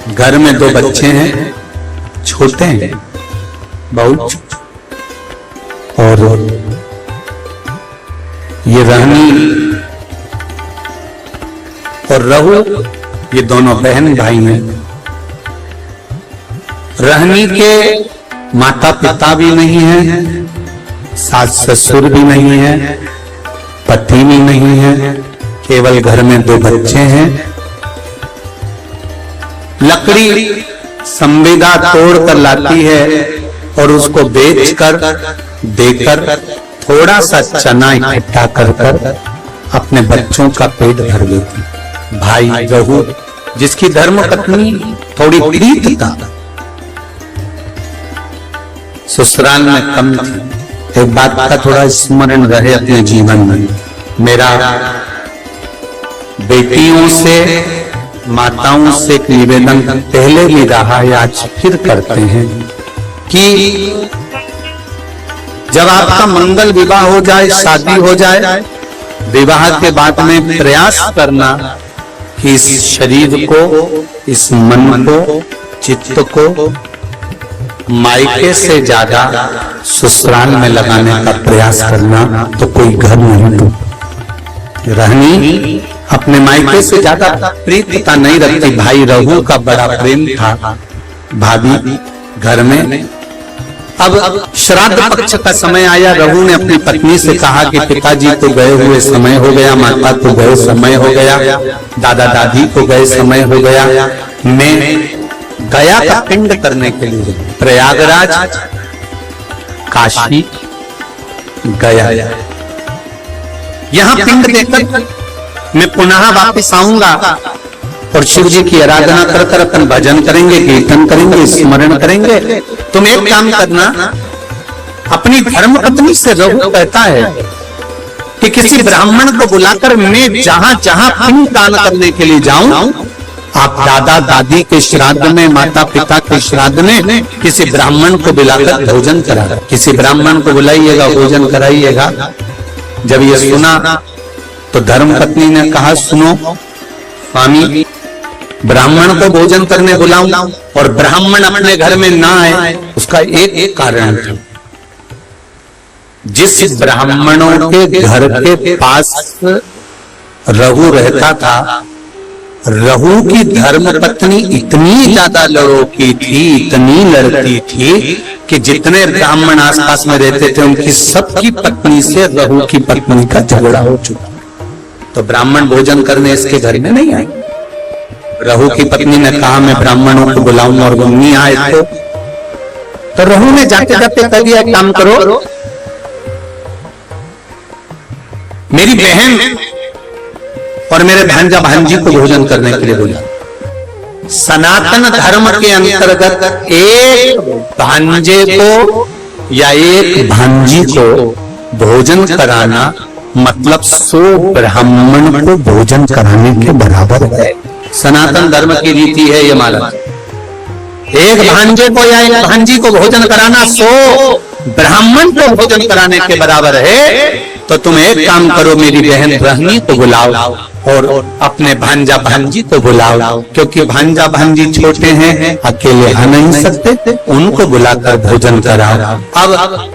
घर में दो बच्चे हैं, छोटे हैं बहुत, और ये रहनी और रहू ये दोनों बहन भाई हैं। रहनी के माता पिता भी नहीं है, सास ससुर भी नहीं है, पति भी नहीं है, केवल घर में दो बच्चे हैं। लकड़ी संविदा तोड़ कर लाती है और उसको बेचकर देकर थोड़ा सा चना इकट्ठा कर अपने बच्चों का पेट भर लेती। भाई रहू जिसकी धर्म पत्नी थोड़ी प्रीत था, ससुराल में कम थी। एक बात का थोड़ा स्मरण रहे अपने जीवन में, मेरा बेटियों से माताओं से एक निवेदन पहले भी रहा है, आज फिर करते हैं कि जब आपका मंगल विवाह हो जाए, शादी हो जाए, विवाह के बाद में प्रयास करना कि इस शरीर को, इस मन को, चित्त को मायके से ज्यादा ससुराल में लगाने का प्रयास करना, तो कोई घर नहीं टूटे। रहनी अपने मायके से ज्यादा प्रीतिता नहीं रखती। भाई रहू का बड़ा प्रेम था भाभी घर में। अब श्राद्ध पक्ष का समय आया, रहू ने अपनी पत्नी से कहा कि पिताजी को गए हुए समय हो गया, माता को गए समय हो गया, दादा दादी को गए समय हो गया, मैं गया का पिंड करने के लिए प्रयागराज काशी गया, यहाँ पिंड देकर मैं पुनः वापस आऊंगा और शिव जी की आराधना कर कर अपन भजन करेंगे, कीर्तन करेंगे, स्मरण करेंगे। तुम एक काम करना, अपनी धर्म पत्नी से रहू कहता है कि किसी ब्राह्मण को बुलाकर मैं जहां जहां पिंड दान करने के लिए जाऊं, आप दादा दादी के श्राद्ध में, माता पिता के श्राद्ध में किसी ब्राह्मण को बुलाकर भोजन करा, किसी ब्राह्मण को बुलाइएगा, भोजन कराइएगा। जब ये सुना तो धर्म पत्नी ने कहा, सुनो स्वामी, ब्राह्मण को भोजन करने बुलाऊं और ब्राह्मण अपने घर में ना आए, उसका एक कारण था। जिस ब्राह्मणों के घर के पास रहू रहता था, रहू की धर्म पत्नी इतनी ज्यादा लड़ोकी थी, इतनी लड़ती थी कि जितने ब्राह्मण आसपास में रहते थे उनकी सबकी पत्नी से रहू की पत्नी का झगड़ा हो चुका। तो ब्राह्मण भोजन करने इसके घर में नहीं आए। रहू की पत्नी ने कहा मैं ब्राह्मणों को बुलाऊं और वो नहीं आए तो रहू ने जाते जाते कह दिया, काम करो, मेरी बहन और मेरे भांजा भांजी को भोजन करने के लिए बोला। सनातन धर्म के अंतर्गत एक भांजे को या एक भांजी को भोजन कराना मतलब 100 ब्राह्मण को भोजन कराने के बराबर है। सनातन धर्म की रीति है ये माला। एक भांजे को या एक भांजी को भोजन कराना 100 ब्राह्मण को भोजन कराने के बराबर है। तो तुम एक काम करो, मेरी बहन रहनी को बुलाओ और अपने भांजा भांजी को बुलाओ, क्योंकि भांजा भांजी छोटे हैं, अकेले आ नहीं सकते, उनको बुलाकर भोजन कराओ। अब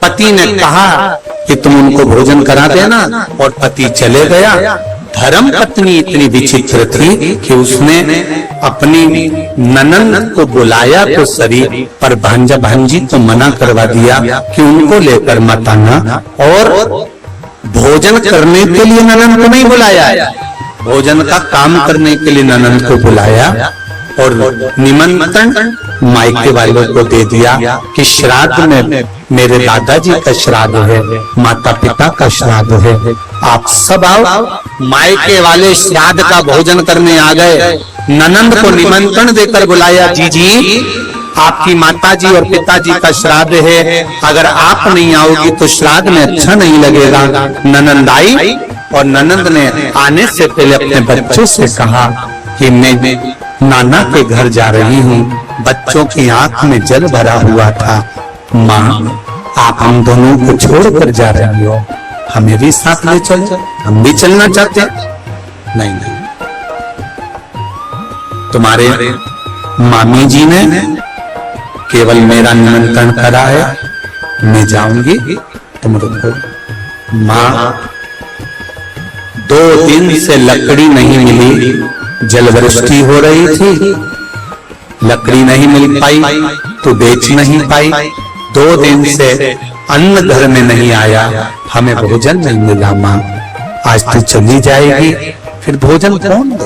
पति ने कहा कि तुम उनको भोजन करा देना और पति चले गया। धर्म पत्नी इतनी विचित्र थी कि उसने अपनी ननंद को बुलाया तो सही, पर भांजा भांजी तो मना करवा दिया कि उनको लेकर मत आना, और भोजन करने के लिए ननंद को नहीं बुलाया, भोजन का काम करने के लिए ननंद को बुलाया और निमंत्रण मायके वालों को दे दिया कि श्राद्ध में मेरे दादाजी का श्राद्ध है, माता पिता का श्राद्ध है, आप सब आओ। मायके वाले श्राद्ध का भोजन करने आ गए। ननंद को निमंत्रण देकर बुलाया, जी आपकी माताजी और पिताजी का श्राद्ध है, अगर आप नहीं आओगी तो श्राद्ध में अच्छा नहीं लगेगा। ननंद आई और ननंद ने आने से पहले अपने बच्चों से कहा कि मैं नाना के घर जा रही हूँ। बच्चों की आंख में जल भरा हुआ था। माँ, आप हम दोनों को छोड़कर जा रही हो, हमें भी साथ ले चलो, हम भी चलना चाहते हैं। नहीं, तुम्हारे मामी जी ने केवल मेरा निमंत्रण करा है, मैं जाऊंगी तुम रुको। मां 2 दिन से लकड़ी नहीं मिली, जलवृष्टि हो रही थी, लकड़ी नहीं मिल पाई तो बेच नहीं पाई। 2 दिन से अन्न घर में नहीं आया, हमें भोजन नहीं मिला। मां आज तो चली जाएगी, फिर भोजन कौन दे?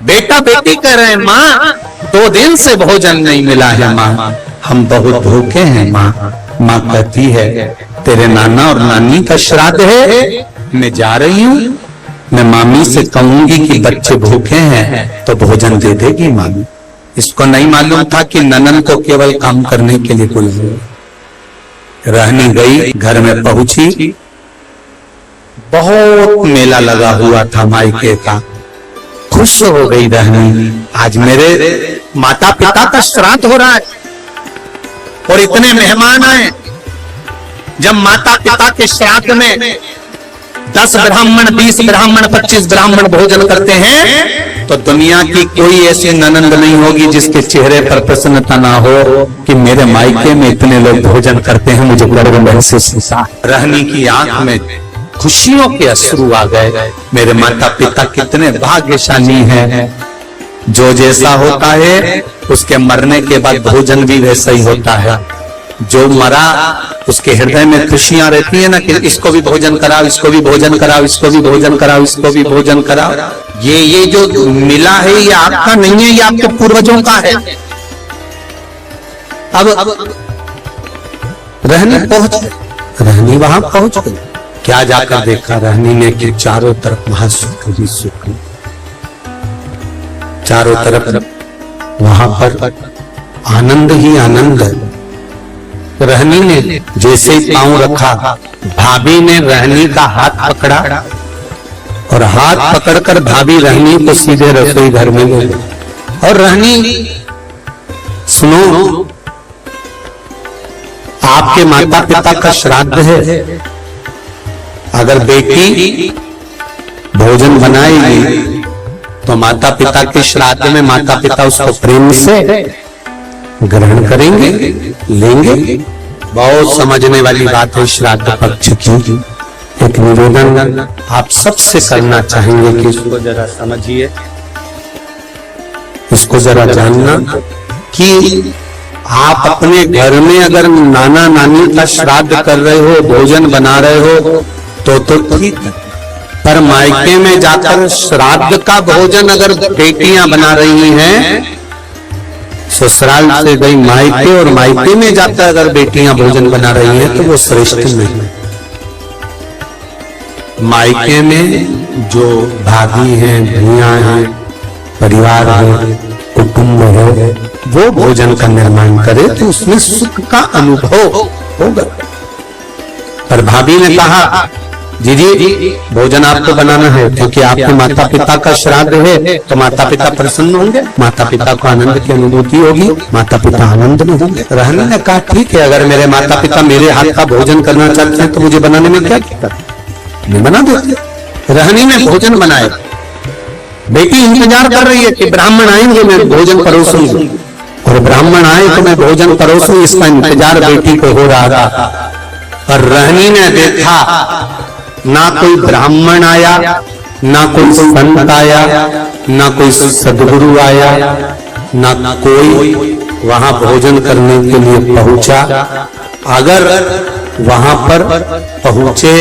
बेटा बेटी कह रहे हैं मां 2 दिन से भोजन नहीं मिला है मां, हम बहुत भूखे हैं मां। मां कहती है तेरे नाना और नानी का श्राद्ध है, मैं जा रही हूं, मैं मामी से कहूंगी कि बच्चे भूखे हैं तो भोजन दे देगी मामी। इसको नहीं मालूम था कि ननन को केवल काम करने के लिए बुलाया। रहनी गई, घर में पहुंची, बहुत मेला लगा हुआ था मायके का। खुश हो गई रहनी, आज मेरे माता पिता का श्राद्ध हो रहा है और इतने मेहमान आए। जब माता पिता के श्राद्ध में 10 ब्राह्मण, 20 ब्राह्मण, 25 ब्राह्मण भोजन करते हैं तो दुनिया की कोई ऐसी ननंद नहीं होगी जिसके चेहरे पर प्रसन्नता ना हो कि मेरे मायके में इतने लोग भोजन करते हैं, मुझे गर्व महसूस होता। रहनी की आंख में खुशियों के अश्रु आ गए। मेरे माता पिता कितने भाग्यशाली हैं। जो जैसा होता है उसके मरने के बाद भोजन भी वैसा ही होता है। जो मरा उसके हृदय में खुशियां रहती है ना कि इसको भी भोजन कराओ, इसको भी भोजन कराओ, इसको भी भोजन कराओ, इसको भी भोजन कराओ। ये जो मिला है ये आपका नहीं है, ये आपके पूर्वजों का है। अब रहनी वहां पहुंच गई। क्या जाकर देखा रहनी ने कि चारों तरफ वहां सुख ही सुख, चारों तरफ वहां पर आनंद ही आनंद। रहनी ने जैसे ही पांव रखा, भाभी ने रहनी का हाथ पकड़ा और हाथ पकड़कर भाभी रहनी को सीधे रसोई घर में ले गई। और रहनी सुनो, आपके माता पिता का श्राद्ध है, अगर बेटी भोजन बनाएगी तो माता पिता के श्राद्ध में माता पिता उसको प्रेम से ग्रहण करेंगे, लेंगे। बहुत समझने वाली बात है श्राद्ध पक्ष की। एक निवेदन आप सबसे करना चाहेंगे कि इसको जरा समझिए, इसको जरा जानना कि आप अपने घर में अगर नाना नानी का श्राद्ध कर रहे हो, भोजन बना रहे हो तो ठीक है, पर मायके में जाकर श्राद्ध का भोजन अगर बेटियां बना रही हैं, ससुराल से गई मायके और मायके में जाकर अगर बेटियां भोजन बना रही हैं तो वो श्रेष्ठ नहीं। मायके में जो भाभी हैं, भैया हैं, परिवार है, कुटुंब है, वो भोजन का निर्माण करे तो उसमें सुख का अनुभव होगा। पर भाभी ने कहा दीदी भोजन आपको बनाना है क्योंकि आपके माता पिता का श्राद्ध है, तो माता पिता प्रसन्न होंगे, माता पिता को आनंद की अनुभूति होगी, माता पिता आनंद में होंगे। रहने ने कहा ठीक है, अगर मेरे माता पिता मेरे हाथ का भोजन करना चाहते हैं तो मुझे बनाने में क्या दिक्कत, मैं बना देती। रहनी ने भोजन बनाया, बेटी इंतजार कर रही है कि ब्राह्मण आएंगे मैं भोजन परोसूंगी, और ब्राह्मण आए तो मैं भोजन परोसूं, इसका इंतजार बेटी को हो रहा था। और रहनी ने देखा ना कोई ब्राह्मण आया, ना कोई संत आया, ना कोई सदगुरु आया, ना कोई वहां भोजन करने के लिए पहुंचा। अगर वहां पर पहुंचे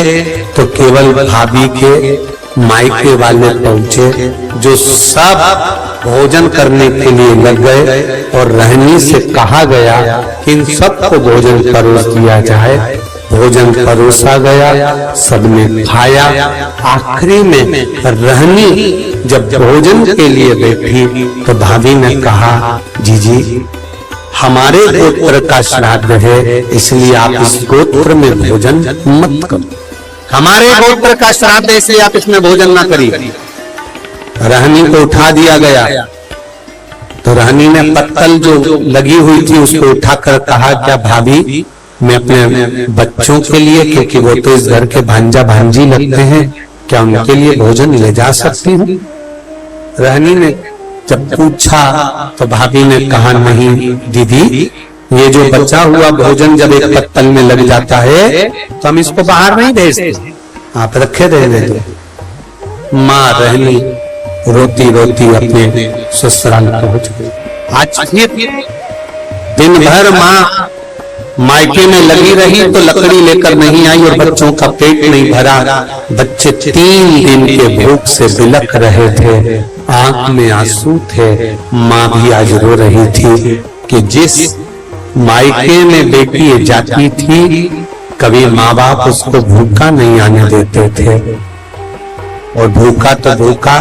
तो केवल भाभी के मायके वाले पहुंचे, जो सब भोजन करने के लिए लग गए। और रहनी से कहा गया कि इन सबको भोजन परोस दिया जाए। भोजन परोसा गया, सबने खाया। आखिरी में रहनी जब भोजन के लिए बैठी तो भाभी ने कहा जी हमारे गोत्र का श्राद्ध है, इसलिए आप इस गोत्र में भोजन मत करो। हमारे गोत्र का श्राद्ध है इसलिए आप इसमें भोजन ना करिए। रहनी को उठा दिया गया तो रहनी ने पत्तल जो लगी हुई थी उसको उठाकर कहा क्या भाभी मैं अपने बच्चों के लिए, क्योंकि वो तो इस घर के भांजा भांजी लगते हैं, क्या उनके लिए भोजन ले जा सकती हूँ? रहनी ने जब पूछा तो भाभी ने कहा, नहीं दीदी, ये जो बचा हुआ भोजन जब एक पत्तल में लग जाता है तो हम इसको बाहर नहीं भेजते, आप रखे रहने दो। माँ रहनी रोती रोती अपने ससुराल पहुंच गई। आज दिन भर माँ मायके में लगी रही तो लकड़ी लेकर नहीं आई और बच्चों का पेट नहीं भरा। बच्चे 3 दिन के भूख से बिलख रहे थे, आंख में आंसू थे। माँ भी आज रो रही थी कि जिस मायके में बेटी जाती थी, कभी माँ बाप उसको भूखा नहीं आने देते थे, और भूखा तो भूखा,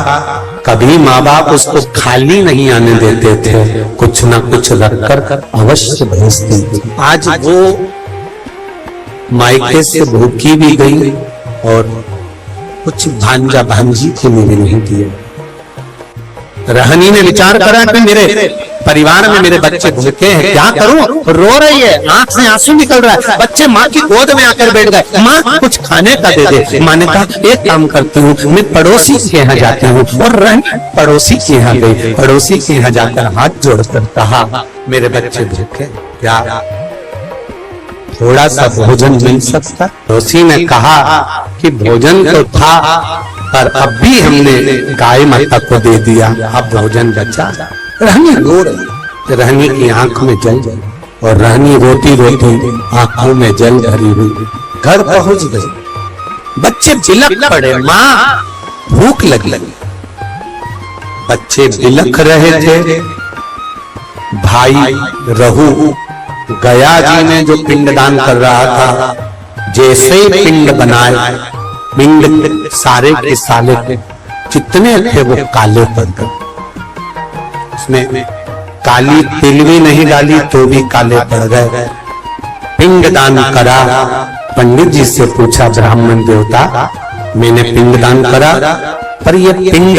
कभी माँ बाप उसको खाली नहीं आने देते थे, कुछ ना कुछ रखकर अवश्य भेजती थी। आज वो मायके से भूखी भी गई और कुछ भांजा भांजी के लिए भी नहीं दिए। रहनी ने विचार करा कि मेरे परिवार में मेरे बच्चे भूखे हैं, क्या करूं? रो रही है, आंख से आंसू निकल रहा है, बच्चे माँ की गोद में आकर बैठ गए। माँ कुछ खाने का दे दे। माँ ने कहा, एक काम करती हूँ, मैं पड़ोसी के यहाँ जाती हूँ। और रहनी पड़ोसी के यहाँ गई। पड़ोसी के यहाँ जाकर हाथ जोड़कर कहा, मेरे बच्चे भूखे, क्या थोड़ा सा भोजन मिल सकता? पड़ोसी ने कहा कि भोजन तो था, पर अब भी हमने गाय माता को दे दिया, अब भोजन बचा। रहनी रो रही, रहनी की आंख में जल और रहनी रोती रोती आंखों में जल भरी हुई घर पहुंच गई। बच्चे बिलख पड़े, माँ भूख लगी। बच्चे बिलख रहे थे। भाई रहू गया जी ने जो पिंडदान कर रहा था, जैसे ही पिंड बनाए, पिंड सारे के साले जितने थे वो काले पड़ गए। उसमें काली तिल भी नहीं डाली तो भी काले पड़ गए। पिंडदान करा, पंडित जी से पूछा, ब्राह्मण देवता मैंने पिंडदान करा, पर ये पिंड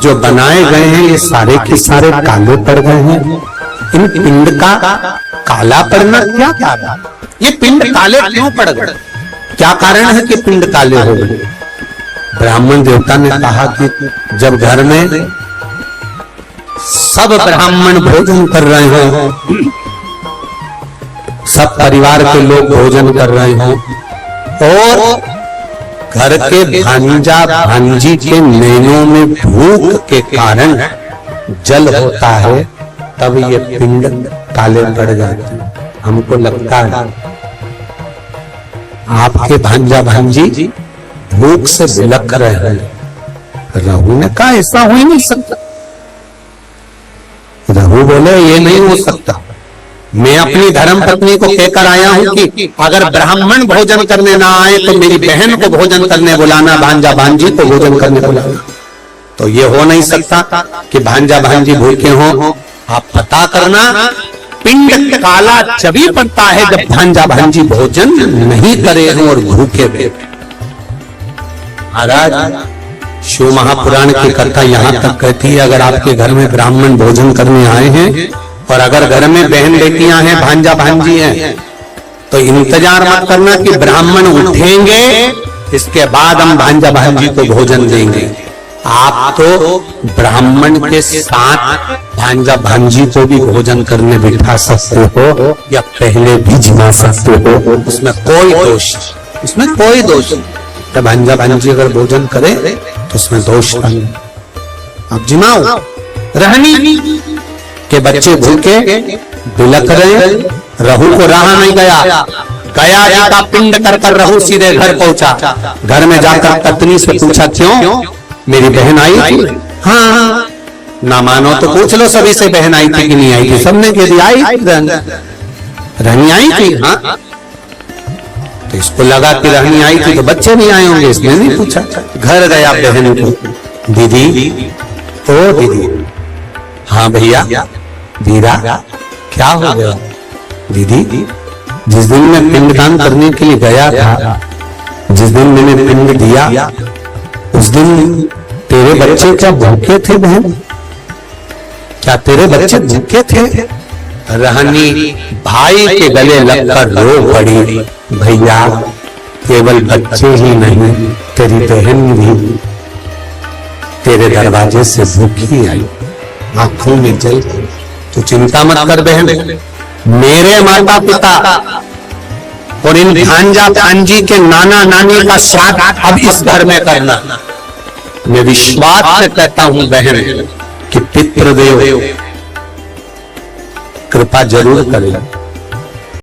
जो बनाए गए हैं ये सारे के सारे काले पड़ गए हैं, इन पिंड का काला पड़ना क्या कारण? ये पिंड काले क्यों पड़ गए? क्या कारण है कि पिंड काले हो गए? ब्राह्मण देवता ने कहा कि जब घर में सब ब्राह्मण भोजन कर रहे हो, सब परिवार के लोग भोजन कर रहे हो और घर के भांजा भांजी के नैनों में भूख के कारण जल होता है, तब ये पिंड काले पड़ जाते हैं। हमको लगता है आपके भांजा भांजी भूख से बिलख रहे हैं। रहू ने कहा, ऐसा हो ही नहीं सकता। रहू बोले, ये नहीं हो सकता। मैं अपनी धर्म पत्नी को कहकर आया हूं कि अगर ब्राह्मण भोजन करने ना आए तो मेरी बहन को भोजन करने बुलाना, भांजा भांजी को भोजन करने बुलाना। तो ये हो नहीं सकता कि भांजा भांजी भूखे हो। आप पता करना, पिंड काला तभी पड़ता है जब भांजा भांजी भोजन नहीं करे हो और भूखे बैठे। महाराज, शिव महापुराण की कथा यहाँ तक कहती है, अगर आपके घर में ब्राह्मण भोजन करने आए हैं और अगर घर में बहन बेटियां हैं, भांजा भांजी हैं, तो इंतजार मत करना कि ब्राह्मण उठेंगे इसके बाद हम भांजा भांजी को भोजन देंगे। आप तो ब्राह्मण के साथ भांजा भांजी को भी भोजन करने बिठा सकते हो या पहले भी जिमा सकते हो, उसमें कोई दोष, उसमें कोई दोष नहीं। जब भांजा भांजी अगर भोजन करे तो उसमें दोष नहीं। आप जिमाओ। रहनी के बच्चे भूखे बिलख रहे, रहू को रहा नहीं गया, गया जी का पिंड कर रहू सीधे घर पहुंचा। घर में जाकर पत्नी से पूछा, क्यों मेरी बहन आई थी? हाँ, ना मानो तो पूछ लो सभी से, बहन आई थी कि नहीं आई थी? सबने कह दिया आई थी, रहनी आई थी। हाँ, तो इसको लगा कि रहनी आई थी तो बच्चे नहीं आए होंगे, इसने नहीं पूछा। घर गया बहन को, दीदी, ओ दीदी। हाँ भैया, दीदा क्या हो गया? दीदी, जिस दिन मैं पिंडदान करने के लिए गया था, जिस दिन मैंने पिंड दिया, उस दिन तेरे बच्चे क्या भूखे थे बहन? क्या तेरे बच्चे भूखे थे? रहनी भाई के गले लगकर रो पड़ी, भैया केवल बच्चे ही नहीं, तेरी बहन भी तेरे दरवाजे से भूखी आई। आंखों में जल। तो चिंता मत कर बहन, मेरे माता पिता और इन भांजा भांजी के नाना नानी का श्राद्ध अब इस घर में करना। मैं विश्वास से कहता हूं बहन कि पितृदेव कृपा जरूर करेगा।